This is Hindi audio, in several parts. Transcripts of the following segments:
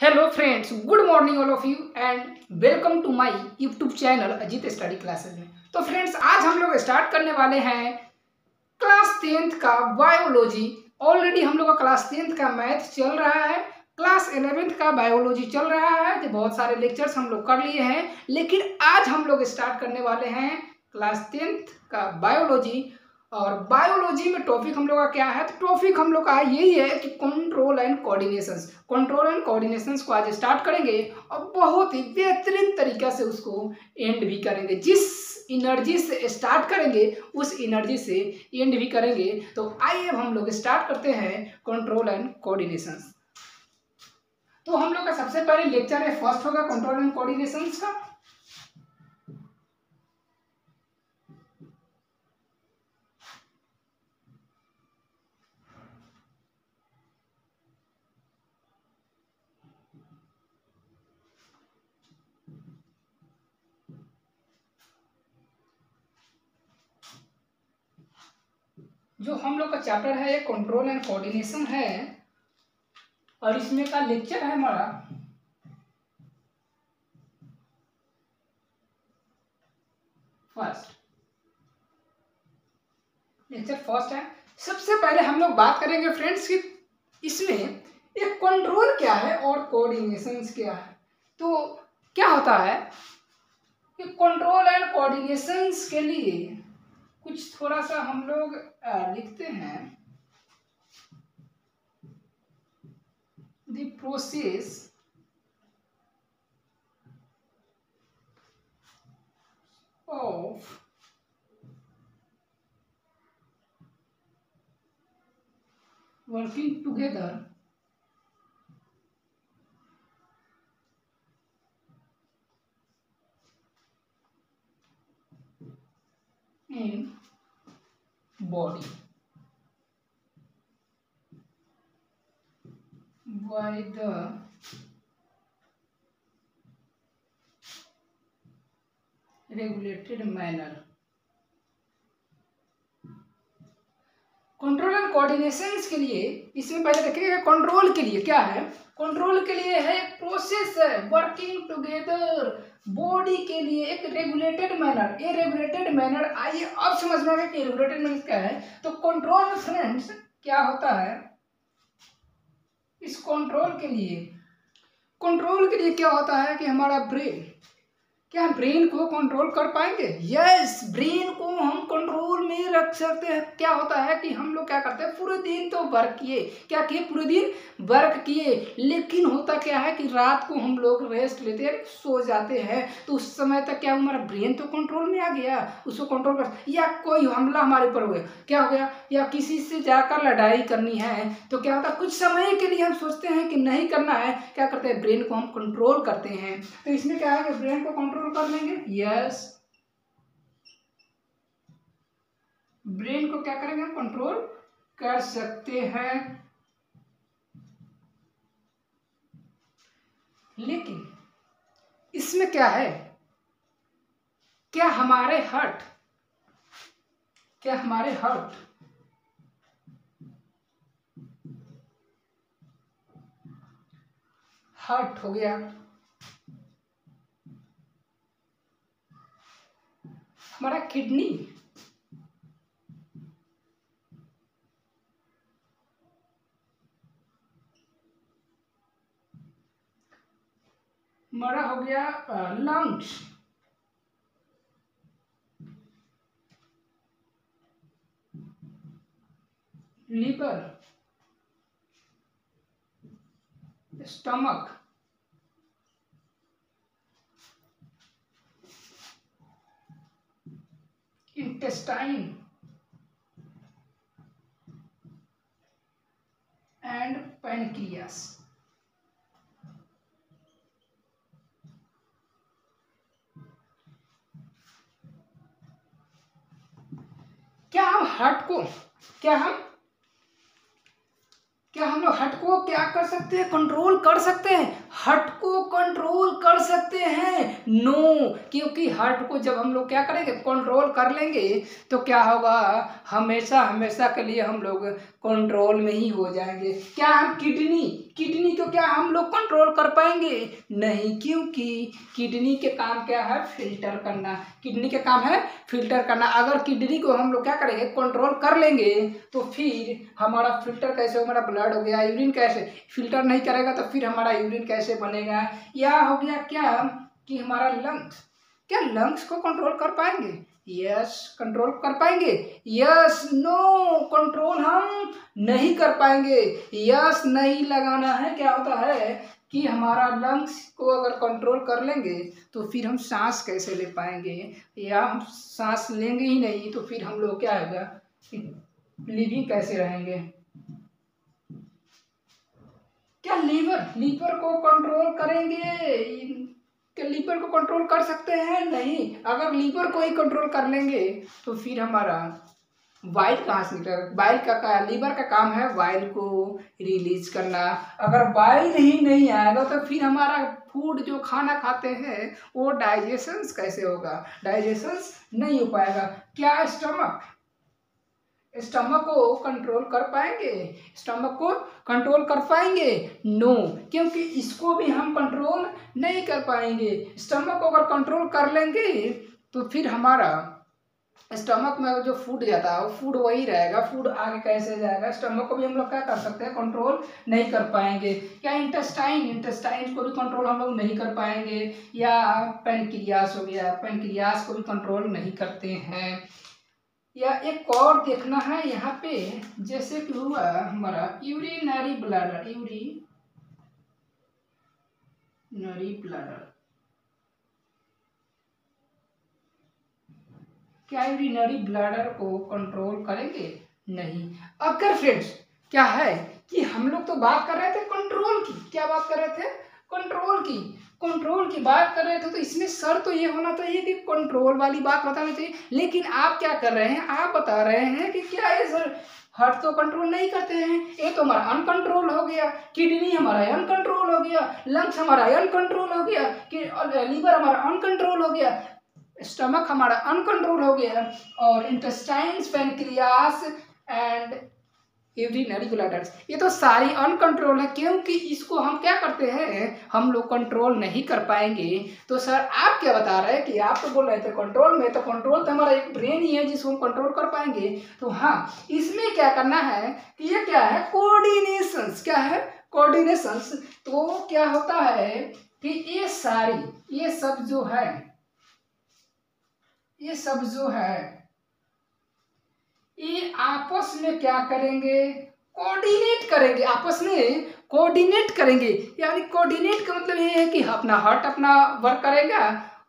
Hello friends, good morning all of you and welcome to my YouTube channel Ajit study classes में। तो फ्रेंड्स, आज हम लोग स्टार्ट करने वाले हैं क्लास 10th का बायोलॉजी। ऑलरेडी हम लोग का क्लास 10th का मैथ चल रहा है, क्लास 11th का बायोलॉजी चल रहा है। तो बहुत सारे लेक्चर्स हम लोग कर लिए हैं, लेकिन आज हम लोग स्टार्ट करने वाले हैं क्लास 10th का बायोलॉजी। और बायोलॉजी में टॉपिक हम लोग का क्या है? तो टॉपिक हम लोग का यही है कि control and coordinations. Control and coordinations को आज स्टार्ट करेंगे और बहुत ही बेहतरीन तरीके से उसको एंड भी करेंगे। जिस एनर्जी से स्टार्ट करेंगे उस एनर्जी से एंड भी करेंगे। तो आइए अब हम लोग स्टार्ट करते हैं कंट्रोल एंड कोऑर्डिनेशंस। तो हम लोग का सबसे पहले लेक्चर है, फर्स्ट होगा कंट्रोल एंड कोऑर्डिनेशंस का। जो हम लोग का चैप्टर है ये कंट्रोल एंड कोऑर्डिनेशन है और इसमें का लेक्चर है हमारा फर्स्ट। लेक्चर फर्स्ट है। सबसे पहले हम लोग बात करेंगे फ्रेंड्स कि इसमें एक कंट्रोल क्या है और कोऑर्डिनेशन क्या है। तो क्या होता है कि कंट्रोल एंड कोऑर्डिनेशन के लिए कुछ थोड़ा सा हम लोग लिखते हैं। The process of working together in body by the regulated manner। Control and coordinations के लिए इसमें पहले देखेंगे कंट्रोल के लिए क्या है। कंट्रोल के लिए है एक प्रोसेस है वर्किंग टुगेदर। बॉडी के लिए एक रेगुलेटेड मैनर। ये रेगुलेटेड मैनर, आइए अब समझ में आएगा कि रेगुलेटेड मैनर क्या है। तो कंट्रोल में फ्रेंड्स क्या होता है, इस कंट्रोल के लिए क्या होता है कि हमारा ब्रेन, क्या ब्रेन को कंट्रोल कर पाएंगे? यस, ब्रेन को हम कंट्रोल में रख सकते हैं। क्या होता है कि हम लोग क्या करते हैं, पूरे दिन तो वर्क किए, क्या किए, पूरे दिन वर्क किए, लेकिन होता क्या है कि रात को हम लोग रेस्ट लेते हैं, सो जाते हैं। तो उस समय तक क्या हमारा ब्रेन तो कंट्रोल में आ गया, उसको कंट्रोल कर, या कोई हमला हमारे ऊपर हो गया, क्या हो गया, या किसी से जाकर लड़ाई करनी है तो क्या होता है, कुछ समय के लिए हम सोचते हैं कि नहीं करना है, क्या करते हैं, ब्रेन को हम कंट्रोल करते हैं। तो इसमें क्या है कि ब्रेन को कंट्रोल कर लेंगे। यस, ब्रेन को क्या करेंगे, हम कंट्रोल कर सकते हैं। लेकिन इसमें क्या है, क्या हमारे हार्ट हो गया, हमारा किडनी, हमारा हो गया lungs, liver, stomach, intestine and pancreas. क्या हम हार्ट को हम लोग हार्ट को क्या कर सकते हैं, कंट्रोल कर सकते हैं? हार्ट को कंट्रोल कर सकते हैं? नो, क्योंकि हार्ट को जब हम लोग क्या करेंगे, कंट्रोल कर लेंगे तो क्या होगा, हमेशा हमेशा के लिए हम लोग कंट्रोल में ही हो जाएंगे। क्या हम किडनी को क्या हम लोग कंट्रोल कर पाएंगे? नहीं, क्योंकि किडनी के काम क्या है? फिल्टर करना। किडनी के काम है फिल्टर करना। अगर किडनी को हम लोग क्या करेंगे? कंट्रोल कर लेंगे तो फिर हमारा फिल्टर कैसे हो? हमारा ब्लड हो गया, यूरिन कैसे फिल्टर नहीं करेगा तो फिर हमारा यूरिन कैसे बनेगा? या हो गया क्या कि हमारा लंग्स, क्या लंग्स को कंट्रोल कर पाएंगे? यस, कंट्रोल कर पाएंगे? यस, नो, कंट्रोल हम नहीं कर पाएंगे। यस नहीं लगाना है। क्या होता है कि हमारा लंग्स को अगर कंट्रोल कर लेंगे तो फिर हम सांस कैसे ले पाएंगे? या हम सांस लेंगे ही नहीं तो फिर हम लोग क्या होगा? लिविंग कैसे रहेंगे? क्या लीवर को कंट्रोल करेंगे? क्या लीवर को कंट्रोल कर सकते हैं? नहीं। अगर लीवर को ही कंट्रोल कर लेंगे तो फिर हमारा वाइल कहाँ से निकलेगा? वाइल का लीवर का काम है वाइल को रिलीज करना। अगर वाइल ही नहीं आएगा तो फिर हमारा फूड जो खाना खाते हैं वो डाइजेशन कैसे होगा? डाइजेशन नहीं हो पाएगा। क्या स्टमक को कंट्रोल कर पाएंगे? स्टमक को कंट्रोल कर पाएंगे? नो, क्योंकि इसको भी हम कंट्रोल नहीं कर पाएंगे। स्टमक को अगर कंट्रोल कर लेंगे तो फिर हमारा स्टमक में जो फूड जाता है वो फूड वही रहेगा, फूड आगे कैसे जाएगा? स्टमक को भी हम लोग क्या कर सकते हैं? कंट्रोल नहीं कर पाएंगे। क्या इंटेस्टाइन को भी कंट्रोल हम लोग नहीं कर पाएंगे? या पेनक्रियास हो गया, पेनक्रियास को भी कंट्रोल नहीं करते हैं। या एक और देखना है यहाँ पे, जैसे कि हुआ हमारा यूरिनरी ब्लैडर, यूरिनरी ब्लैडर। क्या यूरिनरी ब्लैडर को कंट्रोल करेंगे? नहीं। अगर फ्रेंड्स क्या है कि हम लोग तो बात कर रहे थे कंट्रोल की, क्या बात कर रहे थे? कंट्रोल की बात कर रहे थे, तो इसमें सर तो ये होना चाहिए कि कंट्रोल वाली बात बतानी चाहिए। लेकिन आप क्या कर रहे हैं? आप बता रहे हैं कि क्या ये सर हार्ट तो कंट्रोल नहीं करते हैं, ये तो हमारा अनकंट्रोल हो गया, किडनी हमारा अनकंट्रोल हो गया, लंग्स हमारा अनकंट्रोल हो गया, लीवर हमारा अनकंट्रोल हो गया, स्टमक हमारा अनकंट्रोल हो गया, और intestines, pancreas and urinary bladders ये तो सारी अनकंट्रोल है, क्योंकि इसको हम क्या करते हैं? हम लोग कंट्रोल नहीं कर पाएंगे। तो सर आप क्या बता रहे हैं कि आप तो बोल रहे थे कंट्रोल में, तो कंट्रोल तो हमारा एक ब्रेन ही है जिसको हम कंट्रोल कर पाएंगे। तो हाँ, इसमें क्या करना है कि ये क्या है? कोऑर्डिनेशंस। क्या है? कोऑर्डिनेशंस। तो क्या होता है कि ये सब जो है ये आपस में क्या करेंगे? कोऑर्डिनेट करेंगे, आपस में कोऑर्डिनेट करेंगे। यानी कोऑर्डिनेट का मतलब ये है कि अपना हार्ट अपना वर्क करेगा,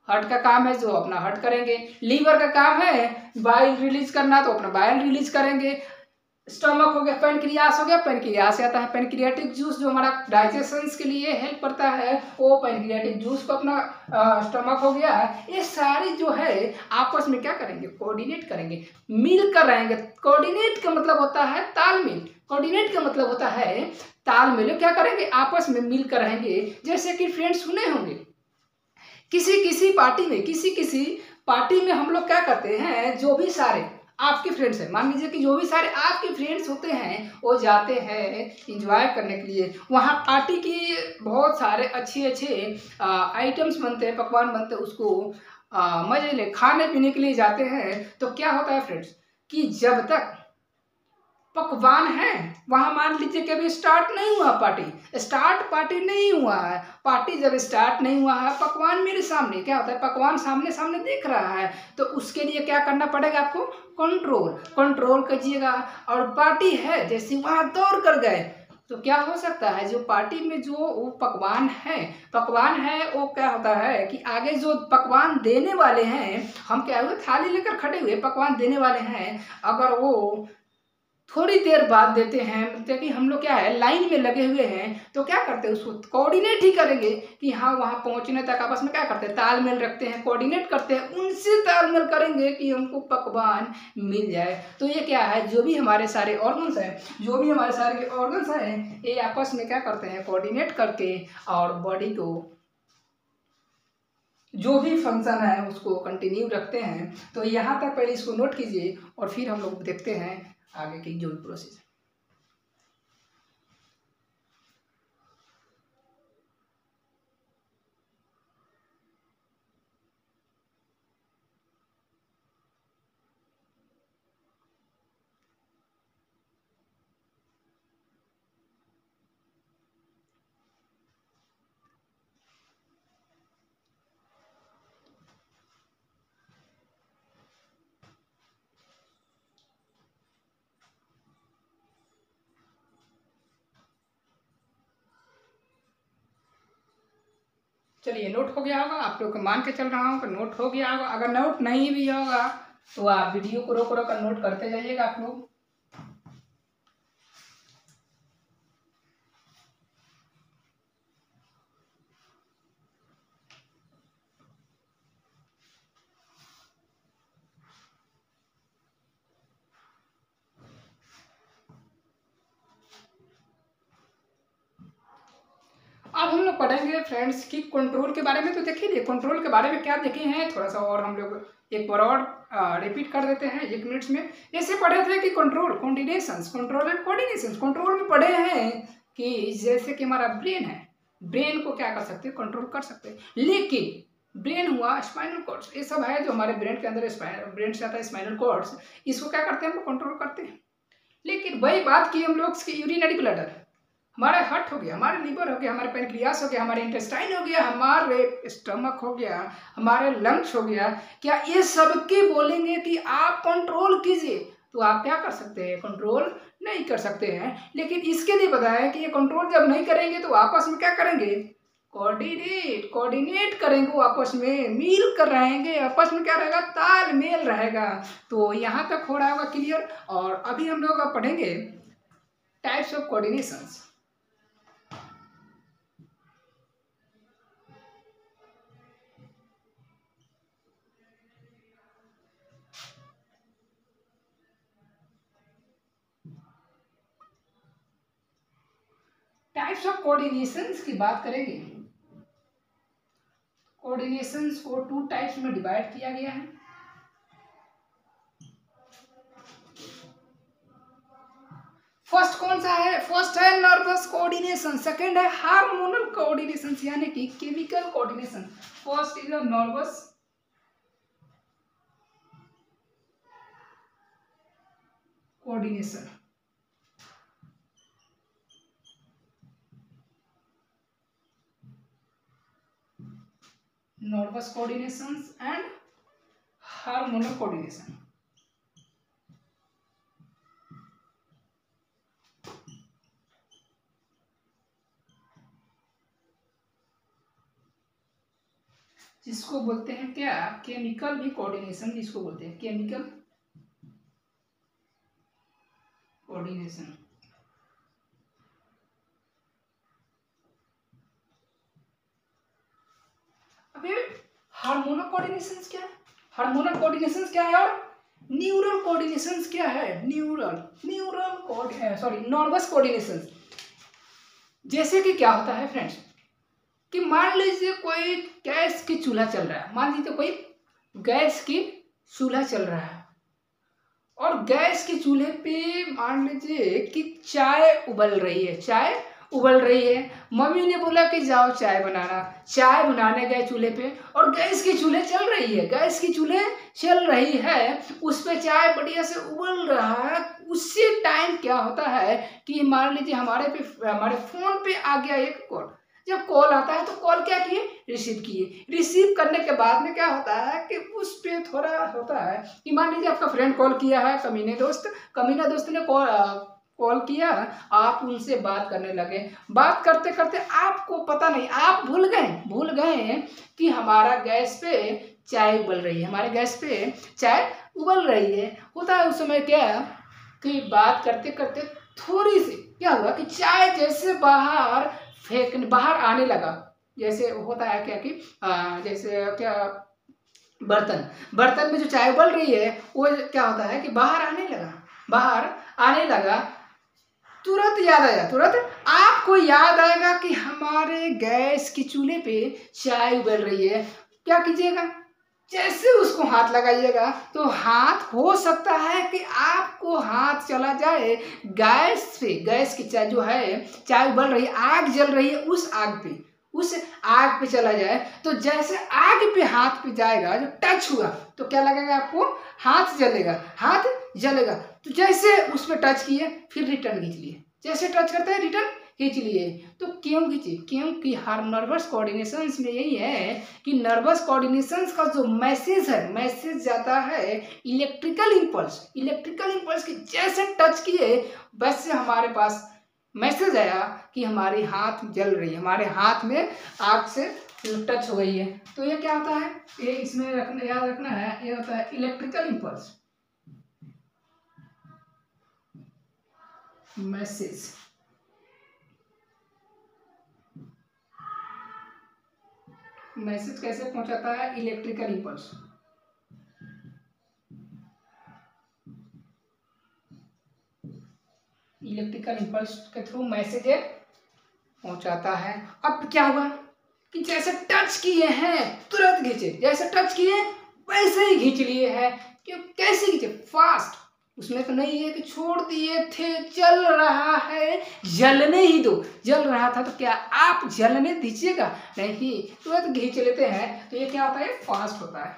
हार्ट का काम है जो अपना हार्ट करेंगे, लीवर का काम है बाइल रिलीज करना तो अपना बाइल रिलीज करेंगे, स्टमक हो गया, पेनक्रियास हो गया, पेनक्रियास से आता है पेनक्रियाटिक जूस जो हमारा डाइजेशन के लिए हेल्प करता है, वो पेनक्रियाटिक जूस को अपना स्टमक हो गया। ये सारी जो है आपस में क्या करेंगे? कोऑर्डिनेट करेंगे, मिलकर रहेंगे। कोऑर्डिनेट का मतलब होता है तालमेल, कोऑर्डिनेट का मतलब होता है तालमेल। क्या करेंगे? आपस में मिलकर रहेंगे। जैसे कि फ्रेंड्स सुने होंगे किसी पार्टी में हम लोग क्या करते हैं? जो भी सारे आपके फ्रेंड्स हैं, मान लीजिए कि जो भी सारे आपके फ्रेंड्स होते हैं वो जाते हैं एंजॉय करने के लिए, वहाँ पार्टी की बहुत सारे अच्छे आइटम्स बनते हैं, पकवान बनते हैं, उसको मजे ले खाने पीने के लिए जाते हैं। तो क्या होता है फ्रेंड्स कि जब तक पकवान है वहां मान लीजिए कि अभी स्टार्ट नहीं हुआ पार्टी नहीं हुआ है, पार्टी जब स्टार्ट नहीं हुआ है, पकवान मेरे सामने, क्या होता है? पकवान सामने दिख रहा है, तो उसके लिए क्या करना पड़ेगा आपको? कंट्रोल कीजिएगा। और पार्टी है जैसे वहां दौड़ कर गए तो क्या हो सकता है? जो पार्टी में जो वो पकवान है वो क्या होता है कि आगे जो पकवान देने वाले हैं, हम क्या हुए थाली लेकर खड़े हुए, पकवान देने वाले हैं, अगर वो थोड़ी देर बाद देते हैं, मतलब कि हम लोग क्या है लाइन में लगे हुए हैं, तो क्या करते हैं? उसको कोऑर्डिनेट ही करेंगे कि हाँ वहाँ पहुँचने तक आपस में क्या करते हैं? तालमेल रखते हैं, कोऑर्डिनेट करते हैं, उनसे तालमेल करेंगे कि हमको पकवान मिल जाए। तो ये क्या है? जो भी हमारे सारे ऑर्गन्स हैं ये आपस में क्या करते हैं? कोऑर्डिनेट करके और बॉडी को जो भी फंक्शन है उसको कंटिन्यू रखते हैं। तो यहाँ तक पहले इसको नोट कीजिए और फिर हम लोग देखते हैं आगे की जो भी प्रोसेस है। चलिए नोट हो गया होगा, आप लोग को मान के चल रहा हूँ कि नोट हो गया होगा। अगर नोट नहीं भी होगा तो आप वीडियो को रोक रोक कर नोट करते जाइएगा आप लोग। अब हम लोग पढ़ेंगे फ्रेंड्स कि कंट्रोल के बारे में। तो देखिए कंट्रोल के बारे में क्या देखे हैं, थोड़ा सा और हम लोग एक बार और रिपीट कर देते हैं 1 मिनट में। जैसे पढ़े थे कि control coordinations, control and coordinations. Control में पढ़े हैं कि जैसे कि हमारा ब्रेन है, ब्रेन को क्या कर सकते हैं, कंट्रोल कर सकते हैं। लेकिन ब्रेन हुआ, स्पाइनल कॉर्ड्स, ये सब है जो हमारे ब्रेन के अंदर, ब्रेन से आता है स्पाइनल कॉर्ड्स, इसको क्या करते हैं, हम कंट्रोल करते हैं। लेकिन वही बात की हम लोग की यूरिनरी ब्लैडर, हमारा हार्ट हो गया, हमारे लीवर हो गया, हमारे पैनक्रियास हो गया, हमारे इंटेस्टाइन हो गया, हमारे स्टमक हो गया, हमारे लंग्स हो गया, क्या ये सबके बोलेंगे कि आप कंट्रोल कीजिए तो आप क्या कर सकते हैं, कंट्रोल नहीं कर सकते हैं। लेकिन इसके लिए बताया कि ये कंट्रोल जब नहीं करेंगे तो आपस में क्या करेंगे, कोऑर्डिनेट करेंगे, वो आपस में मिल कर रहेंगे, आपस में क्या रहेगा, तालमेल रहेगा। तो यहाँ तक हो रहा होगा क्लियर। और अभी हम लोग पढ़ेंगे types of coordinations. Types of coordinations की बात करेंगे। कोऑर्डिनेशंस को 2 टाइप्स में डिवाइड किया गया है। फर्स्ट कौन सा है, फर्स्ट है नर्वस कोऑर्डिनेशन, सेकंड है हार्मोनल कोऑर्डिनेशन यानी कि chemical coordination. First is nervous coordination, nervous coordinations and hormonal coordination। जिसको बोलते हैं क्या, केमिकल भी कोऑर्डिनेशन, जिसको बोलते हैं केमिकल कोऑर्डिनेशन। अभी हार्मोनल कोऑर्डिनेशंस क्या है, हार्मोनल कोऑर्डिनेशंस क्या है और न्यूरल कोऑर्डिनेशंस क्या है, नर्वस कोऑर्डिनेशंस। जैसे कि क्या होता है फ्रेंड्स कि मान लीजिए कोई गैस की चूल्हा चल रहा है, मान लीजिए कोई गैस की चूल्हा चल रहा है और गैस के चूल्हे पे मान लीजिए कि चाय उबल रही है, चाय उबल रही है। मम्मी ने बोला कि जाओ चाय बनाना, चाय बनाने गए चूल्हे पे और गैस की चूल्हे चल रही है, गैस की चूल्हे चल रही है, उस पे चाय बढ़िया से उबल रहा है। उसी टाइम क्या होता है कि मान लीजिए हमारे फोन पे आ गया एक कॉल। जब कॉल आता है तो कॉल क्या किए, रिसीव किए। रिसीव करने के बाद में क्या होता है कि उस पे थोड़ा होता है कि मान लीजिए आपका फ्रेंड कॉल किया है, कमीना दोस्त ने कॉल किया, आप उनसे बात करने लगे। बात करते करते आपको पता नहीं, आप भूल गए कि हमारा गैस पे चाय उबल रही है, हमारे गैस पे चाय उबल रही है। होता है उस समय क्या कि बात करते करते थोड़ी सी क्या हुआ कि चाय जैसे बाहर आने लगा। जैसे होता है क्या कि जैसे क्या, बर्तन में जो चाय उबल रही है वो क्या होता है कि बाहर आने लगा। तुरंत आपको याद आएगा कि हमारे गैस की चूल्हे पे चाय उबल रही है। क्या कीजिएगा, जैसे उसको हाथ लगाइएगा तो हाथ हो सकता है कि आपको हाथ चला जाए गैस पे, गैस की चाय जो है, चाय उबल रही है, आग जल रही है, उस आग पे चला जाए। तो जैसे आग पे हाथ पे जाएगा, जो टच हुआ तो क्या लगेगा आपको, हाथ जलेगा। तो जैसे उस पर टच किए फिर रिटर्न खींच लिए, जैसे टच करते हैं रिटर्न खींच लिए। तो क्यों खींचे, क्योंकि हर नर्वस कोऑर्डिनेशंस में यही है कि नर्वस कोऑर्डिनेशंस का जो मैसेज जाता है इलेक्ट्रिकल इंपल्स की जैसे टच किए वैसे हमारे पास मैसेज आया कि हमारी हाथ जल रही है, हमारे हाथ में आग से टच हो गई है। तो ये क्या होता है, ये इसमें रखना, याद रखना है, ये होता है इलेक्ट्रिकल इम्पल्स, मैसेज। मैसेज कैसे पहुंचाता है, इलेक्ट्रिकल इम्पल्स। इलेक्ट्रिकल इम्पल्स के थ्रू मैसेज पहुंचाता है। अब क्या हुआ कि जैसे टच किए हैं तुरंत खींचे, जैसे टच किए वैसे ही खींच लिए हैं। क्यों, कैसे खींचे, फास्ट। उसमें तो नहीं है कि छोड़ दिए थे, जल रहा है, जलने ही दो। जल रहा था तो क्या आप जलने दीजिएगा, नहीं, तुरंत खींच लेते हैं। तो ये क्या होता है, फास्ट होता है,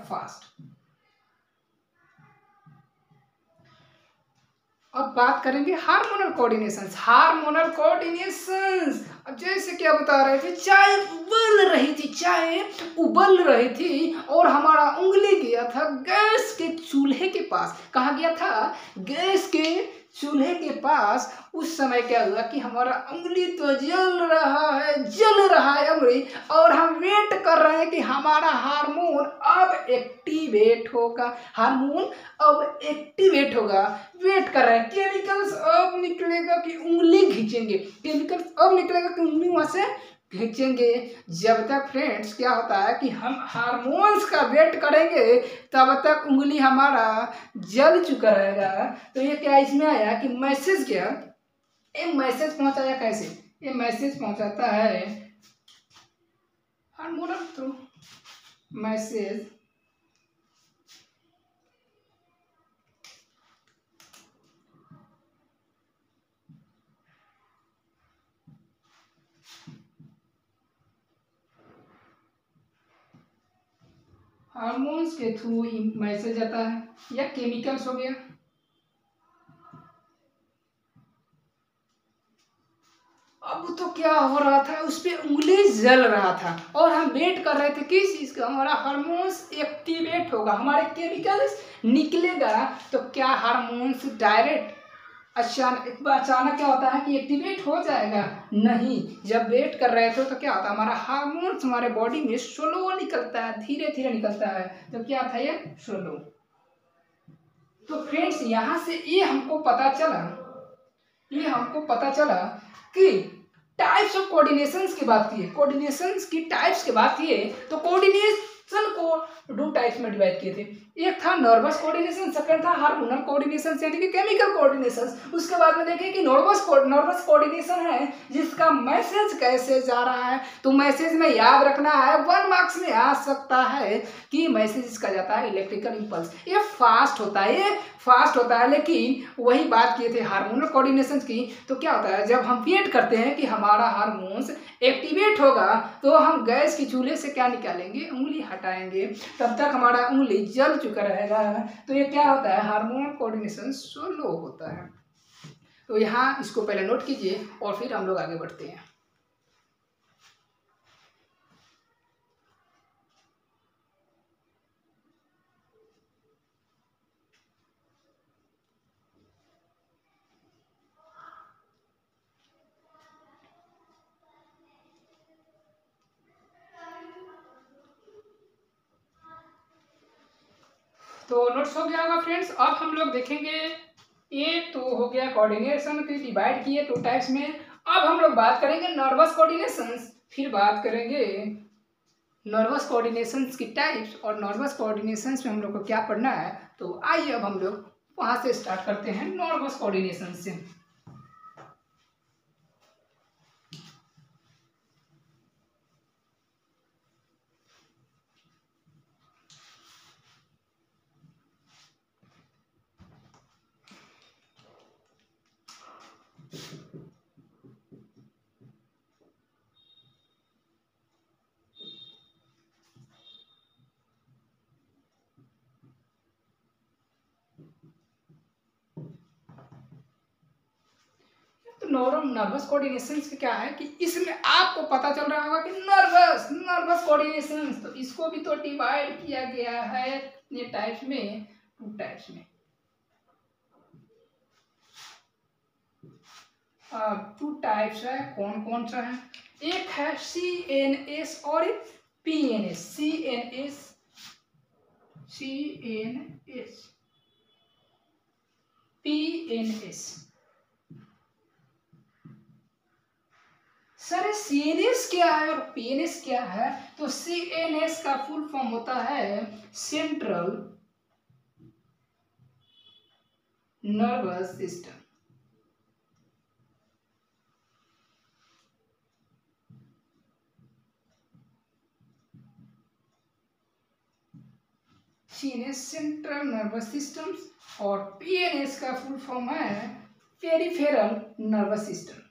फास्ट। अब बात करेंगे हार्मोनल कोऑर्डिनेशंस। हार्मोनल कोऑर्डिनेशंस, अब जैसे क्या बता रहे थे, चाय उबल रही थी, चाय उबल रही थी और हमारा उंगली गया था गैस के चूल्हे के पास। कहाँ गया था, गैस के चूल्हे के पास। उस समय क्या हुआ कि हमारा उंगली तो जल रहा है, जल रहा है उंगली, और हम वेट कर रहे हैं कि हमारा हार्मोन अब एक्टिवेट होगा, हार्मोन अब एक्टिवेट होगा। वेट कर रहे हैं, केमिकल्स अब निकलेगा कि उंगली खींचेंगे, केमिकल्स अब निकलेगा कि उंगली वहां से खींचेंगे। जब तक फ्रेंड्स क्या होता है कि हम हार्मोन्स का वेट करेंगे तब तक उंगली हमारा जल चुका रहेगा। तो ये क्या इसमें आया कि मैसेज, क्या ये मैसेज पहुंचाया, कैसे ये मैसेज पहुंचाता है, हार्मोनल थ्रू मैसेज। हार्मोन्स के थ्रू मैसेज आता है या केमिकल्स हो गया। अब तो क्या हो रहा था, उस पे उंगली जल रहा था और हम वेट कर रहे थे किस चीज का, हमारा हार्मोन्स एक्टिवेट होगा, हमारे केमिकल्स निकलेगा। तो क्या हार्मोन्स डायरेक्ट अचानक क्या होता है कि एक्टिवेट हो जाएगा, नहीं। जब वेट कर रहे थे तो क्या होता है, हमारा हार्मोन्स हमारे बॉडी में स्लो निकलता है, धीरे धीरे निकलता है। तो क्या था ये, स्लो। तो फ्रेंड्स यहाँ से ये हमको पता चला कि टाइप्स ऑफ कोऑर्डिनेशंस की बात की है, कोऑर्डिनेशंस की टाइप्स की बात की है। तो कोऑर्डिनेशन को दो टाइप्स में डिवाइड किए थे, एक था नर्वस कोऑर्डिनेशन, सेकंड था हार्मोनल कोऑर्डिनेशन यानी कि केमिकल कोऑर्डिनेशन। उसके बाद में देखें कि नर्वस कोऑर्डिनेशन है जिसका मैसेज कैसे जा रहा है। तो मैसेज में याद रखना है, 1 मार्क्स में आ सकता है कि मैसेज इसका जाता है इलेक्ट्रिकल इम्पल्स। ये फास्ट होता है, लेकिन वही बात किए थे हार्मोनल कोऑर्डिनेशन की। तो क्या होता है, जब हम वेट करते हैं कि हमारा हार्मोन्स एक्टिवेट होगा तो हम गैस की चूल्हे से क्या निकालेंगे, उंगली हटाएंगे, तब तक हमारा उंगली जल चुका रहेगा। तो ये क्या होता है, हार्मोनल कोऑर्डिनेशन स्लो होता है। तो यहाँ इसको पहले नोट कीजिए और फिर हम लोग आगे बढ़ते हैं। तो नोट्स हो गया होगा फ्रेंड्स। अब हम लोग देखेंगे, ये तो हो गया कोऑर्डिनेशन की, डिवाइड किए 2 टाइप्स में। अब हम लोग बात करेंगे नर्वस कोऑर्डिनेशंस, फिर बात करेंगे नर्वस कोऑर्डिनेशंस की टाइप्स और नर्वस कोऑर्डिनेशंस में हम लोग को क्या पढ़ना है। तो आइए अब हम लोग वहाँ से स्टार्ट करते हैं, नर्वस कोऑर्डिनेशन से। तो नर्वस कोऑर्डिनेशन क्या है कि इसमें आपको पता चल रहा होगा कि नर्वस कोऑर्डिनेशन, तो इसको भी तो डिवाइड किया गया है ये टाइप्स में, 2 टाइप्स में। 2 टाइप्स है, कौन कौन सा है, एक है CNS और एक PNS। PNS। सर CNS क्या है और PNS क्या है? तो CNS का फुल फॉर्म होता है central nervous system. CNS central nervous systems और PNS का फुल फॉर्म है peripheral nervous system.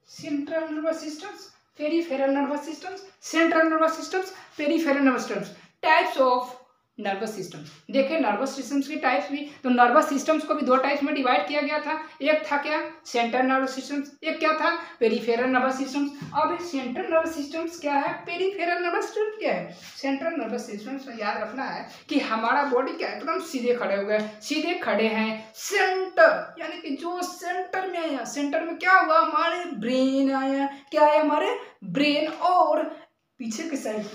Central nervous systems, peripheral nervous systems, central nervous systems, peripheral nervous systems, types of nervous systems. देखिए नर्वस सिस्टम्स के टाइप्स भी, तो नर्वस सिस्टम्स को भी दो टाइप्स में डिवाइड किया गया था। एक था क्या सेंट्रल नर्वस सिस्टम्स, एक क्या था पेरिफेरल नर्वस सिस्टम्स। अब सेंट्रल नर्वस सिस्टम्स क्या है, पेरिफेरल नर्वस सिस्टम क्या है। सेंट्रल नर्वस सिस्टम्स में याद रखना है कि हमारा बॉडी क्या है, एकदम सीधे खड़े हो गए, सीधे खड़े हैं। सेंटर यानी कि जो सेंटर में आया, सेंटर में क्या हुआ, हमारे ब्रेन आया। क्या है, हमारे ब्रेन। और पीछे के साइड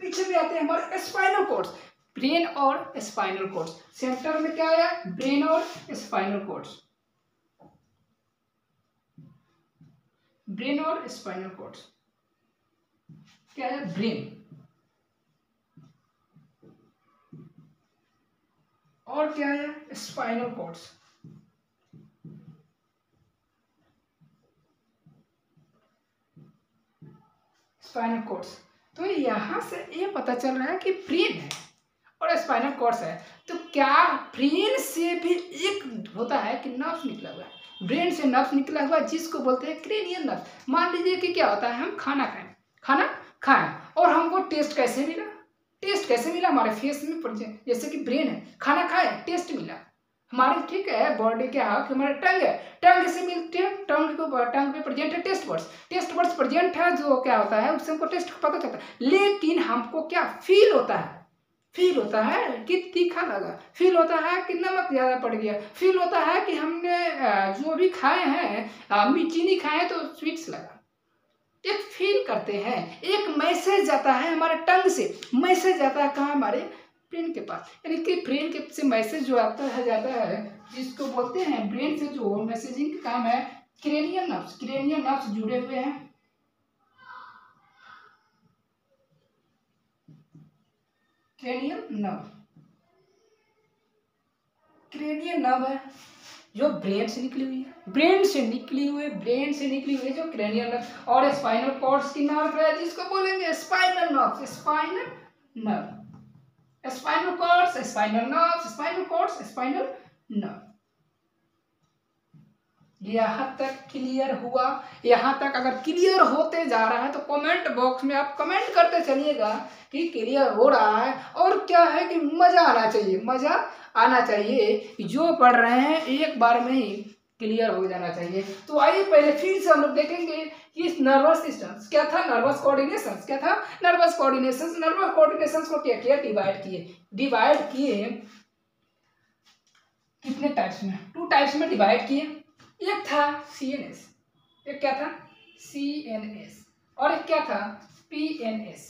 पीछे भी आते हैं हमारे स्पाइनल कॉर्ड्स। ब्रेन और स्पाइनल कॉर्ड्स। सेंटर में क्या आया, ब्रेन और स्पाइनल कॉर्ड्स। ब्रेन और स्पाइनल कॉर्ड्स क्या है, ब्रेन और क्या है, स्पाइनल कॉर्ड्स। Spinal chords. तो यहां से ये पता चल रहा है कि ब्रेन है और स्पाइनल कॉर्ड्स है। तो क्या ब्रेन से भी एक होता है कि नर्व निकला हुआ है, ब्रेन से नर्व निकला हुआ जिसको बोलते हैं क्रेनियल नर्व। मान लीजिए कि क्या होता है, हम खाना खाएं और हमको टेस्ट कैसे मिला, हमारे फेस में, जैसे कि ब्रेन है, खाना खाए टेस्ट मिला हमारे, ठीक है। बॉडी क्या है कि हमारे टंग है, टंग से मिलते हैं, टंग पे प्रेजेंट है टेस्ट बर्ड्स प्रेजेंट है, जो क्या होता है उससे हमको टेस्ट पता चलता है। लेकिन हमको क्या फील होता है कि तीखा लगा, फील होता है कि नमक ज्यादा पड़ गया, फील होता है कि हमने जो भी खाए हैं चीनी खाए तो स्वीट्स लगा। एक फील करते हैं, एक मैसेज जाता है हमारे टंग से, मैसेज जाता है कहाँ, हमारे ब्रेन के पास। यानी कि ब्रेन के से मैसेज जो जाता है जिसको बोलते हैं, ब्रेन से जो मैसेजिंग का काम है, क्रेनियल नर्व्स जुड़े हुए हैं। क्रेनियल नर्व है जो ब्रेन से निकली हुई है, ब्रेन से निकली हुई जो क्रेनियल नर्व। और स्पाइनल कॉर्ड्स की नर्व है जिसको बोलेंगे spinal nerve. Spinal cords, spinal nerve. यहाँ तक क्लियर हुआ? यहाँ तक अगर क्लियर होते जा रहा है तो कमेंट बॉक्स में आप कमेंट करते चलिएगा कि क्लियर हो रहा है। और क्या है कि मजा आना चाहिए कि जो पढ़ रहे हैं एक बार में ही क्लियर हो जाना चाहिए। तो आइए पहले फिर से हम लोग देखेंगे कि इस नर्वस सिस्टम क्या था, नर्वस कोऑर्डिनेशन क्या था, नर्वस कोऑर्डिनेशन को क्या किया, डिवाइड किए कितने टाइप्स में, 2 टाइप्स में डिवाइड किए। एक था CNS, एक क्या था CNS और एक क्या था PNS।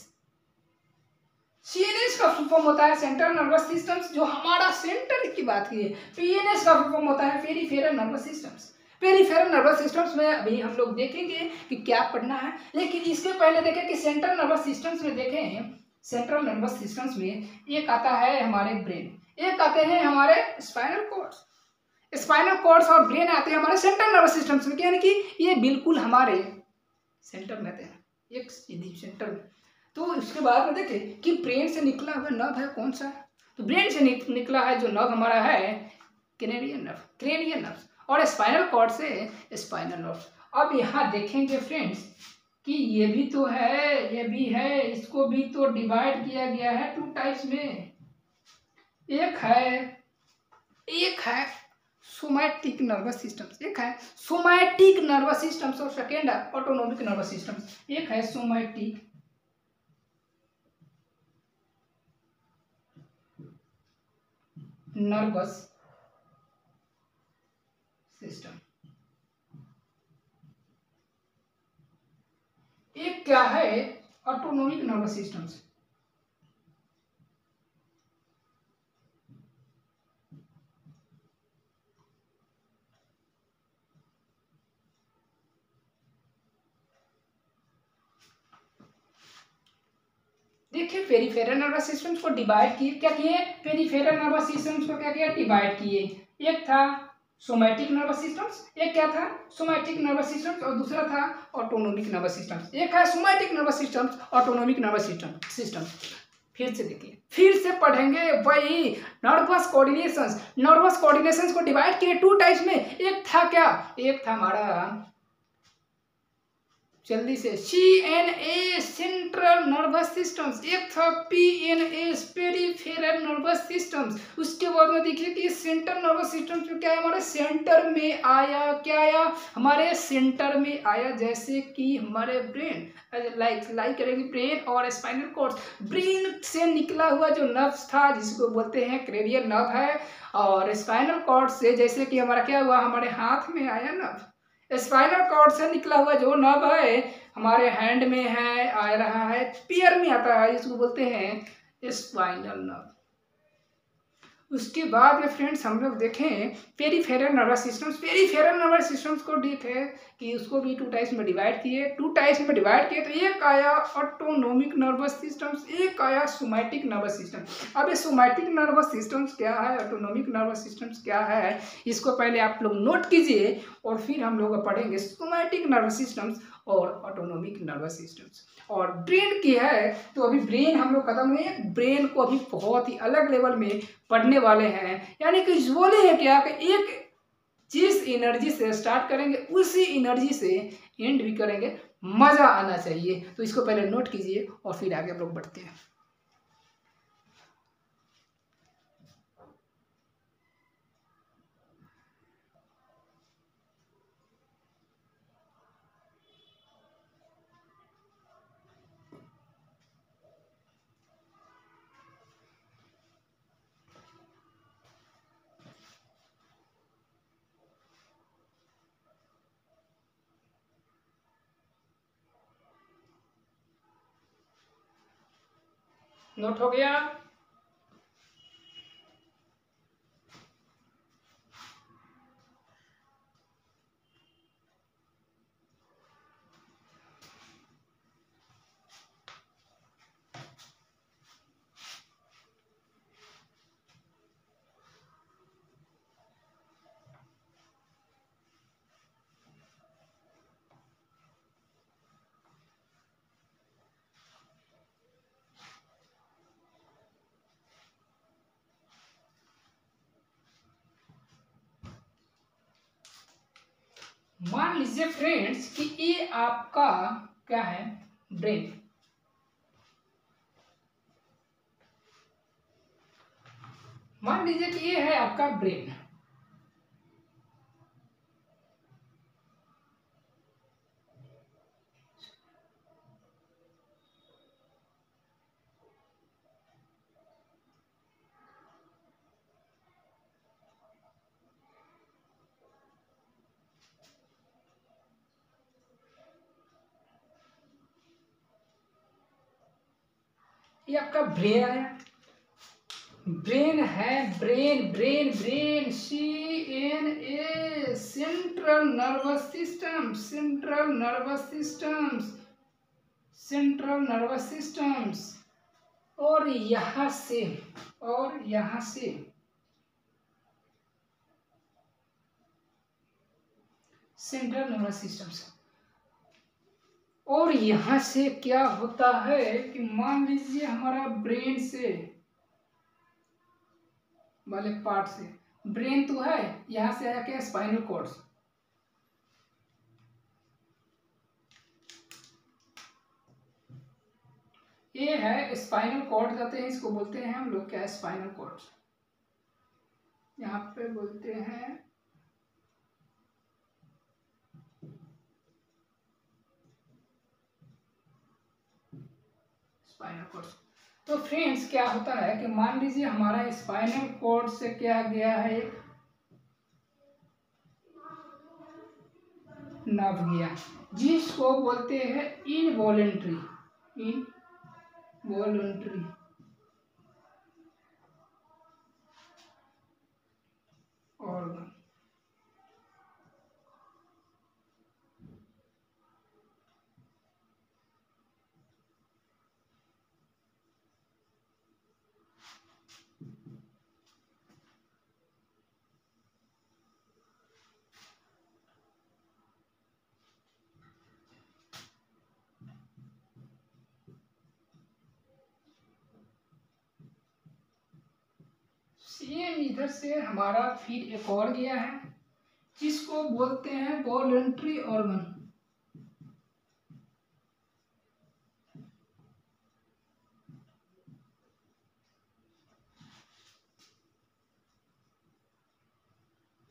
CNS का फुल फॉर्म होता है सेंट्रल नर्वस सिस्टम्स, जो हमारा सेंटर की बात की है। PNS का फुल फॉर्म होता है peripheral nervous systems. Peripheral nervous systems में अभी हम लोग देखेंगे कि क्या पढ़ना है, लेकिन इसके पहले देखें कि सेंट्रल नर्वस सिस्टम्स में देखें। सेंट्रल नर्वस सिस्टम्स में एक आता है हमारे ब्रेन, एक आते हैं हमारे स्पाइनल कॉर्ड्स और ब्रेन आते हैं हमारे सेंट्रल नर्वस सिस्टम्स में। यानी कि ये बिल्कुल हमारे सेंटर में आते हैं, एक सीधी सेंटर में। तो उसके बाद में देखें कि ब्रेन से निकला हुआ नर्व है कौन सा, तो ब्रेन से निकला है जो नर्व हमारा है क्रेनियल नर्व और स्पाइनल कॉर्ड से स्पाइनल नर्व। अब यहाँ देखेंगे फ्रेंड्स कि ये भी तो है, ये भी है, इसको भी तो डिवाइड किया गया है 2 टाइप्स में। एक है एक है सोमैटिक नर्वस सिस्टम, एक है सोमैटिक नर्वस सिस्टम और सेकेंड है ऑटोनोमिक नर्वस सिस्टम। एक है सोमैटिक नर्वस सिस्टम, एक क्या है ऑटोनोमिक नर्वस सिस्टम्स। देखिए पेरिफेरल नर्वस सिस्टम्स को डिवाइड किए, क्या किए, पेरिफेरल नर्वस सिस्टम्स को क्या किया, डिवाइड किए। एक था सोमैटिक नर्वस सिस्टम्स, एक क्या था सोमैटिक नर्वस सिस्टम्स और दूसरा था ऑटोनोमिक नर्वस सिस्टम्स। एक है somatic nervous systems, autonomic nervous systems. फिर से देखिए, फिर से पढ़ेंगे वही नर्वस कोऑर्डिनेशंस। नर्वस कोऑर्डिनेशंस को डिवाइड किए टू टाइप्स में। एक था क्या, एक था हमारा जल्दी से CNS सेंट्रल नर्वस सिस्टम्स, एक था PNS पेरिफेरल नर्वस सिस्टम्स। उसके बाद में देखिए कि सेंट्रल नर्वस सिस्टम क्या है, हमारे सेंटर में आया, क्या आया हमारे सेंटर में आया, जैसे कि हमारे ब्रेन, लाइक करेंगे ब्रेन और स्पाइनल कॉर्ड। ब्रेन से निकला हुआ जो नर्व्स था जिसको बोलते हैं क्रेनियल नर्व है, और स्पाइनल कॉर्ड से जैसे कि हमारा क्या हुआ, हमारे हाथ में आया नर्व। स्पाइनल कॉर्ड से निकला हुआ जो नर्व है हमारे हैंड में है, आ रहा है पैर में आता है, इसको बोलते हैं स्पाइनल नर्व। उसके बाद में फ्रेंड्स हम लोग देखें peripheral nervous systems. Peripheral nervous systems को देखे कि उसको भी टू टाइप्स में डिवाइड किए। टू टाइप्स में डिवाइड किए तो एक आया ऑटोनोमिक नर्वस सिस्टम्स, एक आया सोमैटिक नर्वस सिस्टम। अब ये सोमैटिक नर्वस सिस्टम्स क्या है, ऑटोनोमिक नर्वस सिस्टम्स क्या है, इसको पहले आप लोग नोट कीजिए और फिर हम लोग पढ़ेंगे सोमैटिक नर्वस सिस्टम्स और ऑटोनोमिक नर्वस सिस्टम्स। और ब्रेन की है तो अभी ब्रेन हम लोग खत्म हुए, ब्रेन को अभी बहुत ही अलग लेवल में पढ़ने वाले हैं। यानी कि बोले हैं क्या कि एक जिस एनर्जी से स्टार्ट करेंगे उसी एनर्जी से एंड भी करेंगे, मजा आना चाहिए। तो इसको पहले नोट कीजिए और फिर आगे हम लोग बढ़ते हैं। नोट हो गया? मान लीजिए फ्रेंड्स कि ये आपका क्या है, ब्रेन। मान लीजिए कि ये है आपका ब्रेन। ये आपका ब्रेन आया, ब्रेन है, brain brain brain CNS central nervous system, central nervous systems, central nervous systems. और यहाँ से सेंट्रल नर्वस सिस्टम्स। और यहाँ से क्या होता है कि मान लीजिए हमारा ब्रेन से वाले पार्ट से, ब्रेन तो है, यहाँ से आया क्या स्पाइनल कॉर्ड। ये है स्पाइनल कॉर्ड जाते हैं, इसको बोलते हैं हम लोग क्या, स्पाइनल कॉर्ड। यहाँ पे बोलते हैं स्पाइनल कॉर्ड। तो फ्रेंड्स क्या होता है कि मान लीजिए हमारा स्पाइनल कॉर्ड से क्या गया है, एक नर्व गया जिसको बोलते हैं इनवॉलेंट्री ऑर्गन। सेम इधर से हमारा फिर एक और गया है जिसको बोलते हैं वॉलेंट्री ऑर्गन।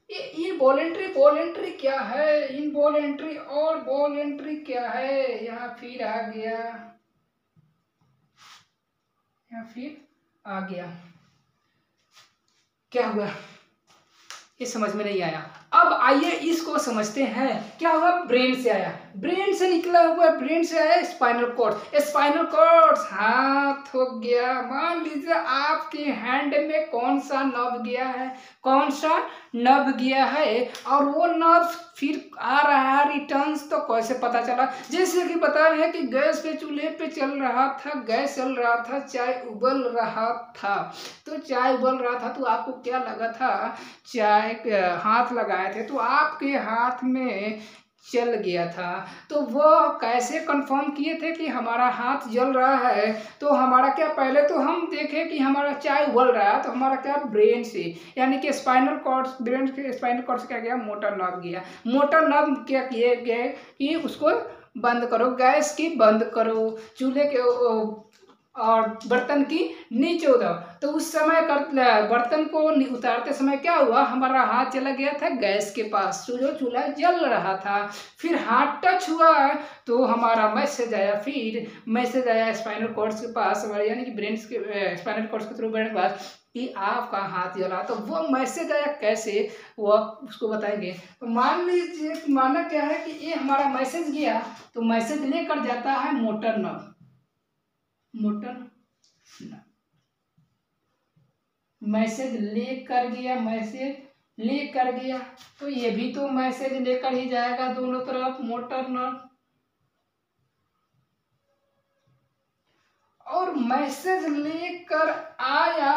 ये वॉलेंट्री क्या है, इनवॉलेंट्री और वॉलेंट्री क्या है, यहाँ फिर आ गया, यहाँ फिर आ गया। क्या हुआ ये समझ में नहीं आया। अब आइए इसको समझते हैं। क्या हुआ, ब्रेन से आया, ब्रेन से निकला हुआ, ब्रेन से आया स्पाइनल कॉर्ड। स्पाइनल कॉर्ड हाथ हो गया। मान लीजिए आपके हैंड में कौन सा नर्व गया है, कौन सा नर्व गया है, और वो नर्व फिर आ रहा है रिटर्न्स। तो कैसे पता चला, जैसे कि बता रहे हैं कि गैस पे चूल्हे पे चल रहा था, गैस चल रहा था, चाय उबल रहा था। तो चाय उबल रहा था तो आपको क्या लगा था, चाय हाथ लगाए थे तो आपके हाथ में जल गया था। तो वो कैसे कंफर्म किए थे कि हमारा हाथ जल रहा है, तो हमारा क्या, पहले तो हम देखें कि हमारा चाय उबल रहा है, तो हमारा क्या, ब्रेन से, यानी कि स्पाइनल कॉर्ड, ब्रेन के स्पाइनल कॉर्ड से क्या गया, मोटर नर्व गया। मोटर नर्व क्या किए गए कि उसको बंद करो, गैस की बंद करो, चूल्हे के और बर्तन की नीचे उतारो। तो उस समय बर्तन को उतारते समय क्या हुआ, हमारा हाथ चला गया था गैस के पास, जो चूल्हा जल रहा था। फिर हाथ टच हुआ तो हमारा मैसेज आया, फिर मैसेज आया स्पाइनल कॉर्ड के पास, यानी कि ब्रेन के स्पाइनल कॉर्ड के थ्रू ब्रेन के पास कि आपका हाथ जला। तो वो मैसेज आया कैसे, वो उसको बताएंगे। तो मान लीजिए, माना क्या है कि ये हमारा मैसेज गया, तो मैसेज लेकर जाता है मोटर नर्व, मैसेज लेकर गया, तो ये भी तो मैसेज लेकर ही जाएगा दोनों तरफ, मोटर नर्व। और मैसेज लेकर आया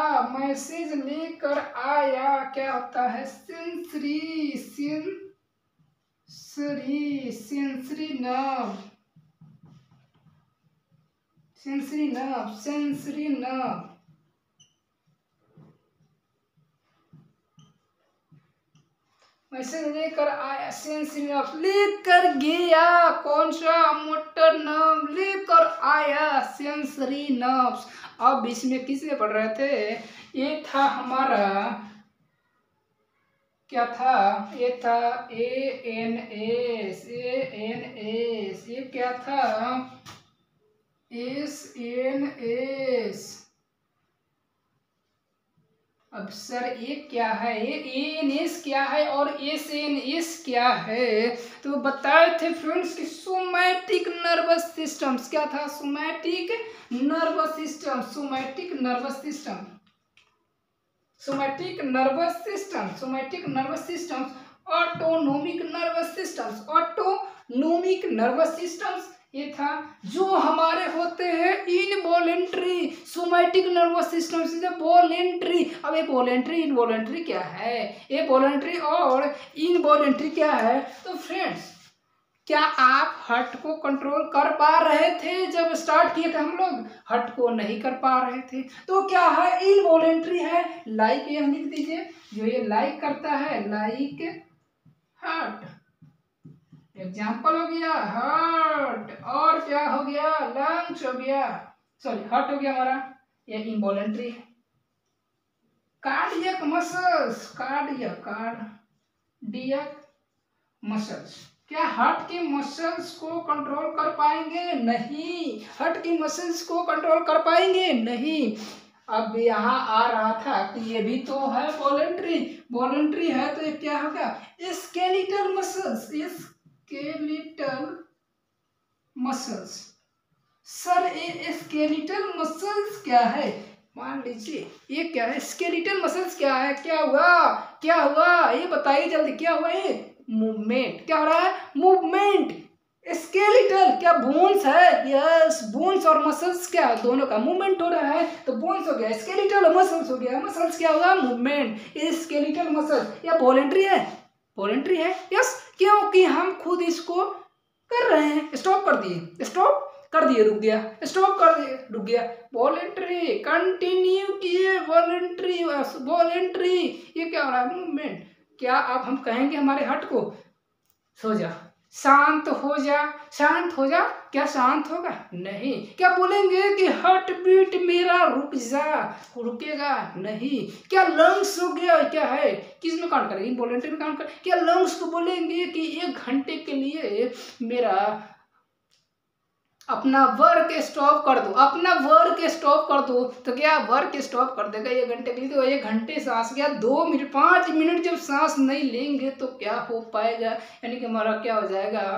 क्या होता है, सेंसरी नर्व, मैसेज लेकर आया, सेंसरी नर्व लेकर गया, कौन सा, मोटर नर्व लेकर आया, सेंसरी नर्व्स। अब इसमें किसमें पढ़ रहे थे, ये था हमारा, क्या था, ये था ANS, ये क्या था, SNS। अब सर ये क्या है, ये ANS क्या है और SNS क्या है, तो बताए थे फ्रेंड्स कि सोमैटिक नर्वस सिस्टम्स। क्या था, somatic nervous systems, autonomic nervous systems. ये था जो हमारे होते हैं इनवॉलेंट्री, सोमैटिक नर्वस सिस्टम से वॉलेंट्री। अब ये वॉलेंट्री इनवॉलेंट्री क्या है, ये वॉलेंट्री और इनवॉलेंट्री क्या है। तो फ्रेंड्स क्या आप हार्ट को कंट्रोल कर पा रहे थे, जब स्टार्ट किए थे हम लोग हार्ट को नहीं कर पा रहे थे। तो क्या है, इनवॉलेंट्री है, लाइक, ये हम लिख दीजिए, जो ये लाइक करता है, लाइक हार्ट, एग्जाम्पल हो गया हार्ट, और क्या हो गया, लंग्स हो गया, सॉरी हार्ट हो गया हमारा, ये इनवॉलेंट्री है। कार्डियक मसल्स, कार्डियक मसल्स क्या हार्ट के मसल्स को कंट्रोल कर पाएंगे? नहीं। हार्ट के मसल्स को कंट्रोल कर पाएंगे? नहीं। अब यहाँ आ रहा था कि ये भी तो है वॉलंटरी, वॉलंटरी है तो ये क्या होगा? Skeletal muscles, skeletal muscles. Sir ये स्केलेटल मसल्स क्या है? मान लीजिए ये क्या है? स्केलेटल मसल्स क्या है? क्या हुआ? क्या हुआ ये बताइए जल्दी, क्या हुआ? ये मूवमेंट। क्या हो रहा है? मूवमेंट। स्केलेटल क्या बोन्स है? यस, बोन्स और मसल्स क्या दोनों का मूवमेंट हो रहा है, तो बोन्स हो गया स्केलेटल और मसल्स हो गया। मसल्स क्या होगा? मूवमेंट। स्केलेटल मसल्स या वॉलंटरी है? वॉलंटरी है, यस, क्योंकि हम खुद इसको कर रहे हैं। स्टॉप कर दिए, स्टॉप कर दिए, रुक गया, स्टॉप कर दिए, रुक गया। वॉलंटरी कंटिन्यू किए, वॉलंटरी, वॉलंटरी। ये क्या हो रहा है? मूवमेंट। क्या अब हम कहेंगे हमारे हार्ट को सो जा, शांत हो जा, शांत हो जा? क्या शांत होगा? नहीं। क्या बोलेंगे कि हार्ट बीट मेरा रुक जा, रुकेगा? नहीं। क्या लंग्स हो गया? क्या है? किस में काउंट करेंगे? वॉलंटरी में काउंट करें। क्या लंग्स को बोलेंगे कि 1 घंटे के लिए मेरा अपना वर्क स्टॉप कर दो, अपना वर्क स्टॉप कर दो? तो क्या वर्क स्टॉप कर देगा 1 घंटे के लिए? तो 1 घंटे सांस गया, 2 मिनट 5 मिनट जब सांस नहीं लेंगे तो क्या हो पाएगा? यानी कि हमारा क्या हो जाएगा?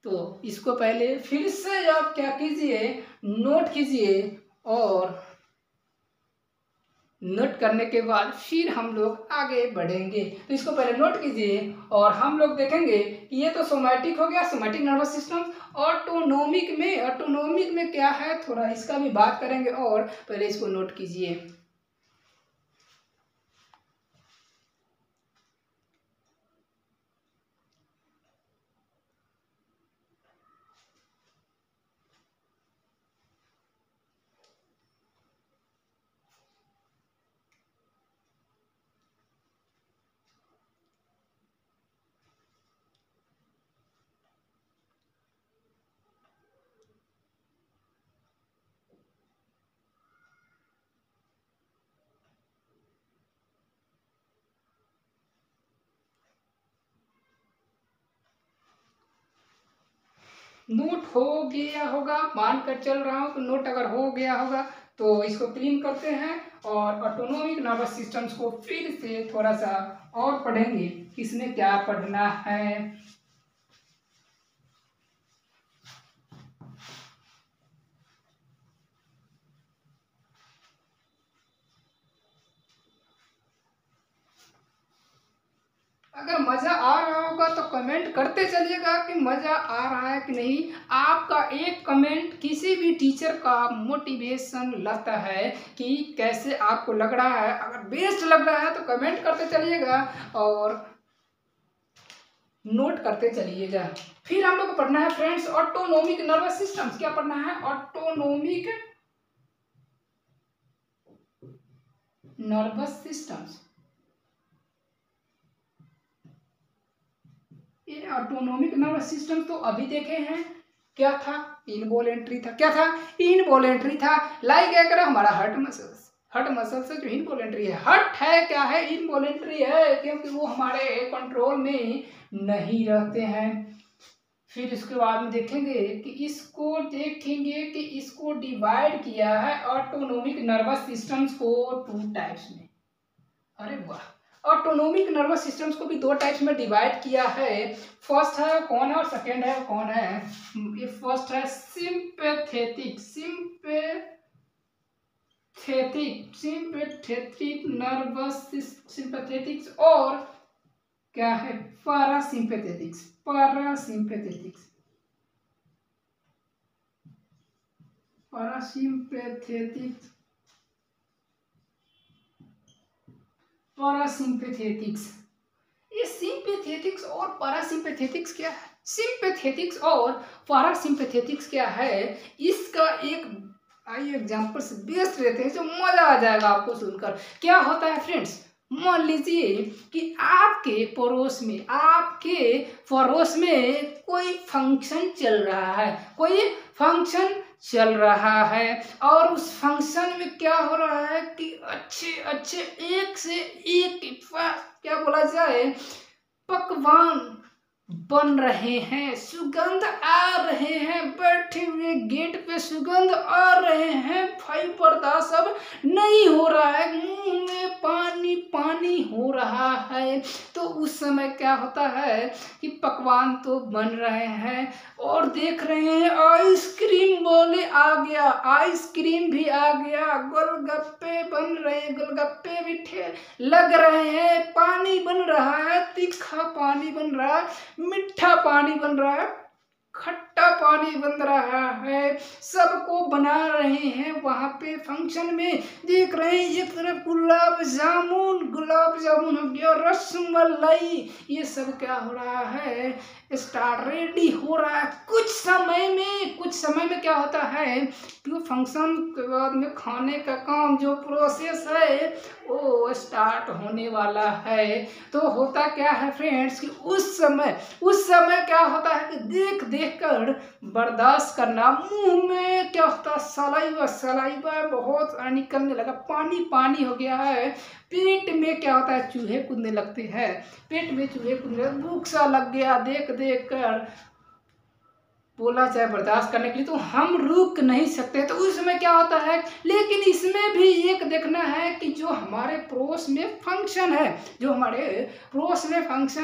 तो इसको पहले फिर से आप क्या कीजिए, नोट कीजिए, और नोट करने के बाद फिर हम लोग आगे बढ़ेंगे। तो इसको पहले नोट कीजिए और हम लोग देखेंगे कि ये तो सोमैटिक हो गया, सोमैटिक नर्वस सिस्टम। ऑटोनोमिक में क्या है, थोड़ा इसका भी बात करेंगे, और पहले इसको नोट कीजिए। नोट हो गया होगा, मानकर चल रहा हूँ, तो नोट अगर हो गया होगा तो इसको क्लीन करते हैं और ऑटोनोमिक नर्वस सिस्टम्स को फिर से थोड़ा सा और पढ़ेंगे। इसमें क्या पढ़ना है? अगर मज़ा आ रहा होगा तो कमेंट करते चलिएगा कि मज़ा आ रहा है कि नहीं। आपका एक कमेंट किसी भी टीचर का मोटिवेशन लाता है कि कैसे आपको लग रहा है। अगर बेस्ट लग रहा है तो कमेंट करते चलिएगा और नोट करते चलिएगा। फिर हम लोग को पढ़ना है फ्रेंड्स ऑटोनोमिक नर्वस सिस्टम्स। क्या पढ़ना है? Autonomic nervous systems. ये ऑटोनोमिक नर्वस सिस्टम तो अभी देखे हैं, क्या था? इनवॉलेंट्री था। क्या था? इनवॉलेंट्री था। लाइक क्या करा हमारा हार्ट मसल्स, हार्ट मसल्स से जो इनवॉलेंट्री है। हार्ट है क्या है? इनवॉलेंट्री है, क्योंकि वो हमारे कंट्रोल में नहीं रहते हैं। फिर इसके बाद में देखेंगे कि इसको डिवाइड किया है ऑटोनोमिक नर्वस सिस्टम्स को 2 टाइप्स में। अरे वाह! ऑटोनोमिक नर्वस सिस्टम्स को भी 2 टाइप्स में डिवाइड किया है। फर्स्ट है कौन है और सेकेंड है कौन है? ये फर्स्ट है सिंपैथेटिक नर्वस सिंपैथेटिक्स, और क्या है? पैरासिम्पैथेटिक्स। पैरासिम्पैथेटिक्स। ये सिंपैथेटिक्स और पैरासिम्पैथेटिक्स क्या है? सिंपैथेटिक्स और पैरासिम्पैथेटिक्स क्या है? इसका एक आइए एग्जांपल से बेस्ट रहते हैं जो मजा आ जाएगा आपको सुनकर। क्या होता है फ्रेंड्स, मान लीजिए कि आपके पड़ोस में कोई फंक्शन चल रहा है, कोई फंक्शन चल रहा है। और उस फंक्शन में क्या हो रहा है कि अच्छे अच्छे एक से एक क्या बोला जाए पकवान बन रहे हैं, सुगंध आ रहे हैं, बैठे हुए गेट पे सुगंध आ रहे हैं, भाई बर्दाश्त अब नहीं हो रहा है, मुंह में पानी पानी हो रहा है। तो उस समय क्या होता है कि पकवान तो बन रहे हैं और देख रहे हैं आइसक्रीम बोले आ गया, आइसक्रीम भी आ गया, गोलगप्पे बन रहे हैं, गोलगप्पे भी लग रहे हैं, पानी बन रहा है, तीखा पानी बन रहा है, मीठा पानी बन रहा है, खट्टा पानी बन रहा है, सबको बना रहे हैं। वहां पे फंक्शन में देख रहे हैं एक तरफ गुलाब जामुन हो गया, रसमलाई, ये सब क्या हो रहा है स्टार्ट रेडी हो रहा है। कुछ समय में क्या होता है कि वो फंक्शन के बाद में खाने का काम जो प्रोसेस है वो स्टार्ट होने वाला है। तो होता क्या है फ्रेंड्स कि उस समय क्या होता है कि देख देख कर बर्दाश्त करना, मुंह में क्या होता है सलाइवा बहुत निकलने लगा, पानी पानी हो गया है, पेट में क्या होता है चूहे कूदने लगते हैं, पेट में चूहे कूदने, भूख सा लग गया देख देख कर, बोला चाहे बर्दाश्त करने के लिए, तो हम रुक नहीं सकते। तो उस समय क्या होता है, लेकिन इसमें भी एक देखना है कि जो हमारे पड़ोस में फंक्शन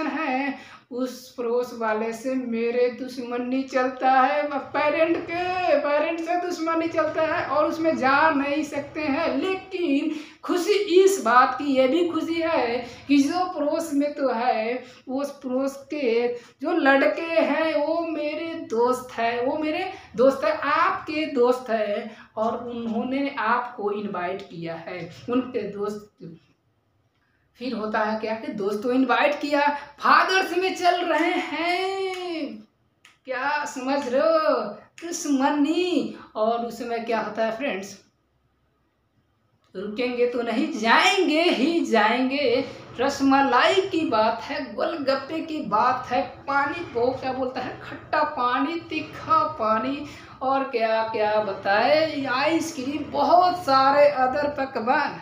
है उस पड़ोस वाले से मेरे दुश्मनी चलता है, पेरेंट से दुश्मनी चलता है और उसमें जा नहीं सकते हैं। लेकिन खुशी इस बात की ये भी खुशी है कि जो पड़ोस में तो है उस पड़ोस के जो लड़के हैं वो मेरे दोस्त है, आपके दोस्त है, और उन्होंने आपको इनवाइट किया है, उनके दोस्त। फिर होता है क्या कि दोस्तों इनवाइट किया, फादर्स में चल रहे हैं, क्या समझ रहे हो, दुश्मनी। और उस समय क्या होता है फ्रेंड्स, रुकेंगे तो नहीं, जाएंगे ही जाएंगे। रसमलाई की बात है, गोलगप्पे की बात है, पानी को क्या बोलता है खट्टा पानी, तीखा पानी, और क्या क्या बताए, आइसक्रीम, बहुत सारे अदर पकवान,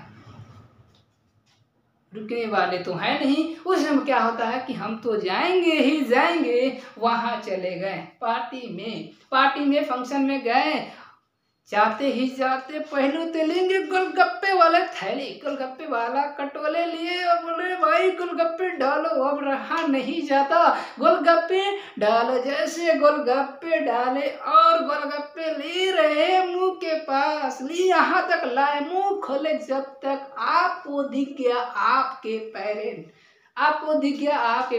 रुकने वाले तो है नहीं। उस समय क्या होता है कि हम तो जाएंगे ही जाएंगे, वहाँ चले गए पार्टी में फंक्शन में गए, जाते ही जाते पहले तो लेंगे गोलगप्पे वाले थैली, गोलगप्पे वाला कटोले लिए और बोले भाई गोलगप्पे डालो, अब रहा नहीं जाता, गोलगप्पे डालो। जैसे गोलगप्पे डाले और गोलगप्पे ले रहे मुंह के पास, ली यहाँ तक लाए, मुंह खोले, जब तक आपको दिख गया आपके पेरेंट, आपके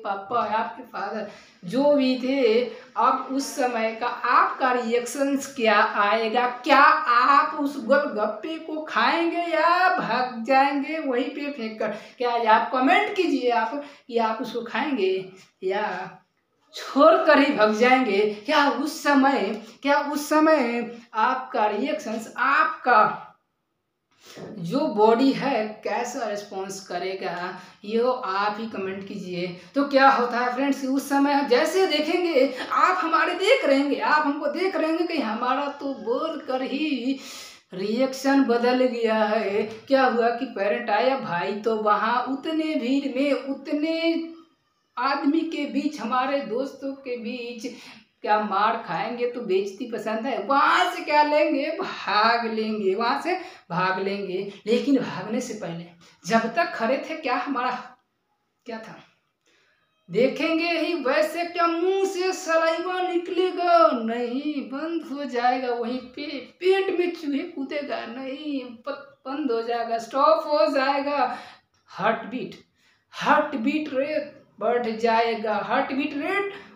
पापा, आपके फादर जो भी थे, अब उस समय का आपका रिएक्शंस क्या आएगा? क्या आप उस गोलगप्पे को खाएंगे या भाग जाएंगे वहीं पे फेंक कर? क्या आप कमेंट कीजिए आप कि आप उसको खाएंगे या छोड़ कर ही भाग जाएंगे? क्या उस समय आपका रिएक्शंस, आपका जो बॉडी है कैसा रिस्पॉन्स करेगा, ये आप ही कमेंट कीजिए। तो क्या होता है फ्रेंड्स, उस समय हम जैसे देखेंगे, आप हमको देख रहेंगे कि हमारा तो बोल कर ही रिएक्शन बदल गया है। क्या हुआ कि पेरेंट आया, भाई तो वहाँ उतने भीड़ में, उतने आदमी के बीच, हमारे दोस्तों के बीच क्या मार खाएंगे तो बेइज्जती पसंद है, वहाँ से क्या लेंगे, भाग लेंगे। लेकिन भागने से पहले जब तक खड़े थे क्या था, देखेंगे ही वैसे क्या मुंह से सलाइवा निकलेगा नहीं, बंद हो जाएगा वहीं पे, पेट में चूहे कूदेगा नहीं, बंद हो जाएगा, स्टॉप हो जाएगा, हार्ट बीट रेट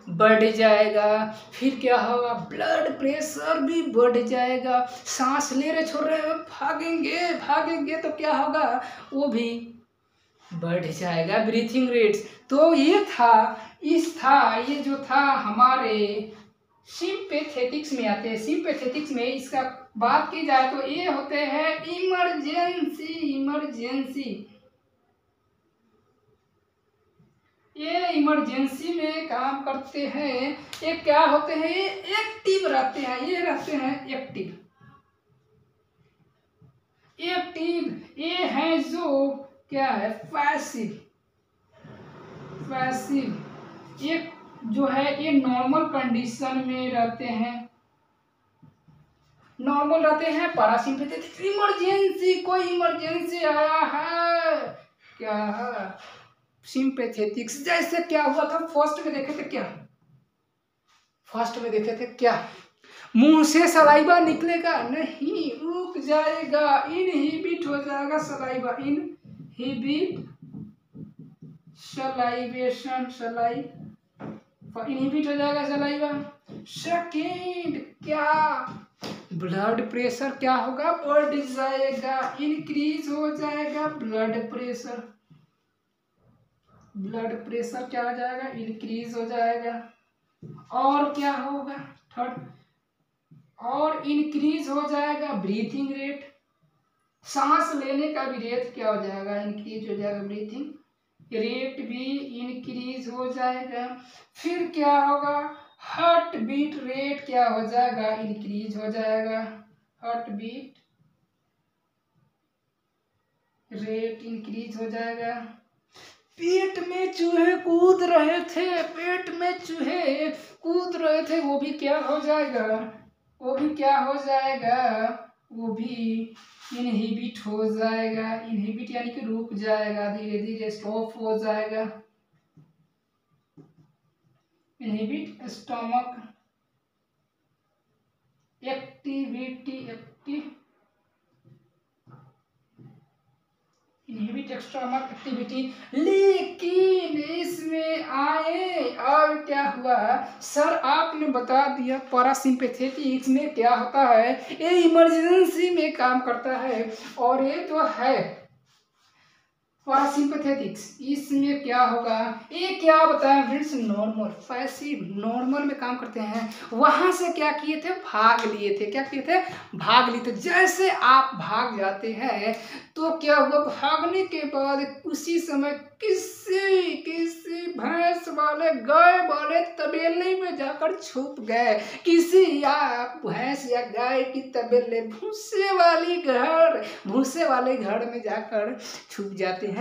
बढ़ जाएगा, फिर क्या होगा, ब्लड प्रेशर भी बढ़ जाएगा, सांस ले रहे छोड़ रहे भागेंगे तो क्या होगा, वो भी बढ़ जाएगा, ब्रीथिंग रेट्स। तो ये जो था हमारे सिंपैथेटिक्स में आते हैं। सिंपैथेटिक्स में इसका बात की जाए तो ये होते हैं इमरजेंसी। ये इमरजेंसी में काम करते हैं। ये क्या होते हैं, ये एक्टिव रहते हैं, ये रहते हैं एक्टिव। एक्टिव ये है जो क्या है, पैसिव। पैसिव ये जो है ये नॉर्मल कंडीशन में रहते हैं, नॉर्मल रहते हैं। पैरासिम्पैथेटिक इमरजेंसी, कोई इमरजेंसी आया है क्या है, सिंपैथेटिक्स। जैसे क्या हुआ था फर्स्ट में देखे थे क्या, फर्स्ट में देखे थे क्या, मुंह से सलाइवा निकलेगा नहीं, रुक जाएगा, इनहिबिट हो जाएगा सलाइवा, इनहिबिट सलाइवेशन, इनहिबिट हो जाएगा सलाइवा। सेकेंड क्या, ब्लड प्रेशर क्या होगा, बढ़ जाएगा, इंक्रीज हो जाएगा ब्लड प्रेशर, ब्लड प्रेशर क्या हो जाएगा, इंक्रीज हो जाएगा। और क्या होगा थर्ड, और इंक्रीज हो जाएगा ब्रीथिंग रेट, सांस लेने का भी रेट क्या हो जाएगा, इंक्रीज हो जाएगा, ब्रीथिंग रेट भी इंक्रीज हो जाएगा। फिर क्या होगा, हार्ट बीट रेट क्या हो जाएगा, इंक्रीज हो जाएगा, हार्ट बीट रेट इंक्रीज हो जाएगा। पेट में चूहे कूद रहे थे, पेट में चूहे कूद रहे थे, वो भी क्या हो जाएगा, वो भी क्या हो जाएगा, वो भी इनहिबिट हो जाएगा। इनहिबिट यानी कि रुक जाएगा, धीरे धीरे स्टॉप हो जाएगा। Inhibit stomach activity, inhibit stomach activity. लेकिन इसमें आए और क्या हुआ, सर आपने बता दिया पैरासिम्पैथेटिक्स में क्या होता है, ये इमरजेंसी में काम करता है, और ये जो है पैरासिम्पैथेटिक्स इसमें क्या होगा, ये क्या बताया फ्रेंड्स, नॉर्मल पैसिव, नॉर्मल में काम करते हैं। वहां से क्या किए थे, भाग लिए थे, क्या किए थे, भाग लिए थे। जैसे आप भाग जाते हैं तो क्या हुआ, भागने के बाद उसी समय किसी किसी भैंस वाले गाय वाले तबेले में जाकर छुप गए, किसी या भैंस या गाय की तबेले भूसे वाले घर में जाकर छुप जाते हैं।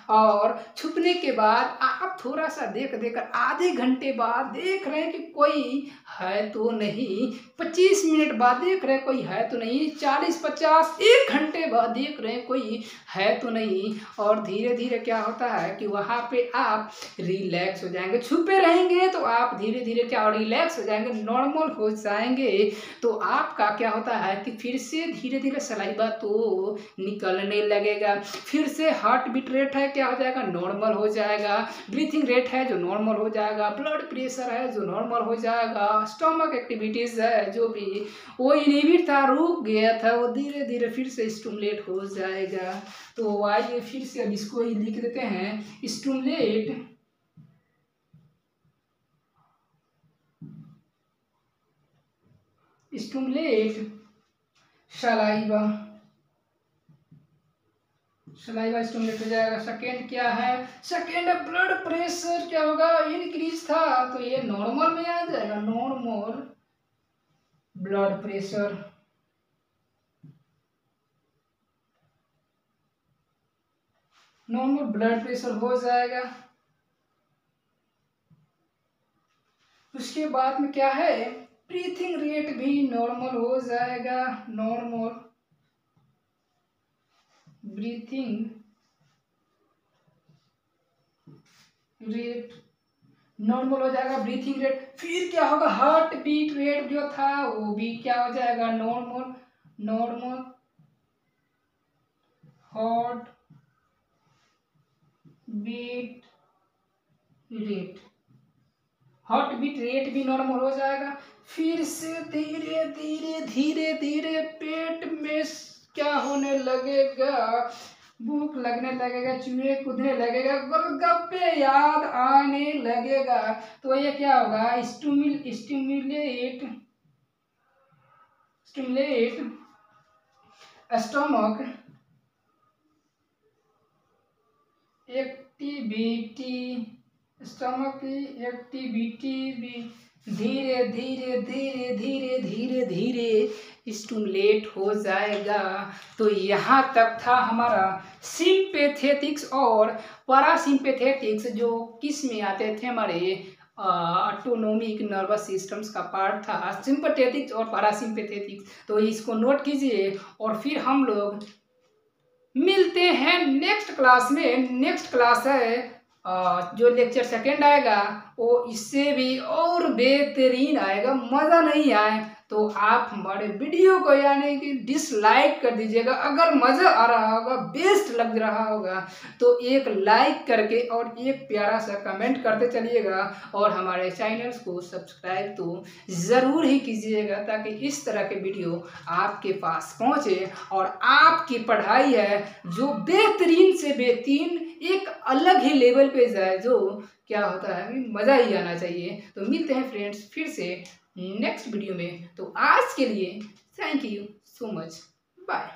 और छुपने के बाद आप थोड़ा सा देकर आधे घंटे बाद देख रहे हैं कि कोई है तो नहीं, 25 मिनट बाद देख रहे हैं कोई है तो नहीं, 40-50 1 घंटे बाद देख रहे हैं कोई है तो नहीं, और धीरे धीरे क्या होता है कि वहाँ पे आप रिलैक्स हो जाएंगे। छुपे रहेंगे तो आप धीरे धीरे क्या रिलैक्स हो जाएंगे, नॉर्मल हो जाएंगे। तो आपका क्या होता है कि फिर से धीरे धीरे सलाइवा तो निकलने लगेगा, फिर से हार्ट बीट रेट है क्या हो जाएगा, नॉर्मल हो जाएगा, ब्रीथिंग रेट है जो नॉर्मल हो जाएगा, ब्लड प्रेशर है जो नॉर्मल हो जाएगा, स्टमक एक्टिविटीज है जो भी वो इनहिबिट था, रुक गया था, वो धीरे धीरे फिर से स्टिमुलेट हो जाएगा। तो आइए फिर से अब इसको ही लिख देते हैं, स्टिमुलेट सलाइवा, सलाइवा स्टिमुलेट हो जाएगा। सेकेंड क्या है, सेकेंड ब्लड प्रेशर क्या होगा, इंक्रीज था तो ये नॉर्मल में आ जाएगा, normal blood pressure, normal blood pressure हो जाएगा। उसके बाद में क्या है, ब्रीथिंग रेट भी नॉर्मल हो जाएगा, नॉर्मल ब्रीथिंग रेट नॉर्मल हो जाएगा, ब्रीथिंग रेट। फिर क्या होगा, हार्ट बीट रेट जो था वो भी क्या हो जाएगा, normal, normal heart beat rate, heart beat rate भी नॉर्मल हो जाएगा। फिर से धीरे धीरे धीरे धीरे पेट में क्या होने लगेगा, भूख लगने लगेगा, चूहे कूदने लगेगा, गोलगप्पे याद आने लगेगा। तो ये क्या होगा, स्टिमुलेट स्टमक एक्टिविटी स्टमक की एक्टिविटी भी धीरे धीरे धीरे धीरे धीरे धीरे स्टिमुलेट हो जाएगा। तो यहाँ तक था हमारा सिंपैथेटिक्स और पैरासिम्पैथेटिक्स, जो किस में आते थे, हमारे ऑटोनोमिक नर्वस सिस्टम्स का पार्ट था, सिंपैथेटिक्स और पैरासिम्पैथेटिक्स। तो इसको नोट कीजिए और फिर हम लोग मिलते हैं नेक्स्ट क्लास में। नेक्स्ट क्लास है जो लेक्चर सेकेंड आएगा वो इससे भी और बेहतरीन आएगा। मज़ा नहीं आए तो आप हमारे वीडियो को यानी कि डिसलाइक कर दीजिएगा। अगर मज़ा आ रहा होगा, बेस्ट लग रहा होगा, तो एक लाइक करके और एक प्यारा सा कमेंट करते चलिएगा और हमारे चैनल्स को सब्सक्राइब तो ज़रूर ही कीजिएगा, ताकि इस तरह के वीडियो आपके पास पहुँचे और आपकी पढ़ाई है जो बेहतरीन से बेहतरीन एक अलग ही लेवल पे जाए, जो क्या होता है मज़ा ही आना चाहिए। तो मिलते हैं फ्रेंड्स फिर से नेक्स्ट वीडियो में। तो आज के लिए thank you so much, bye.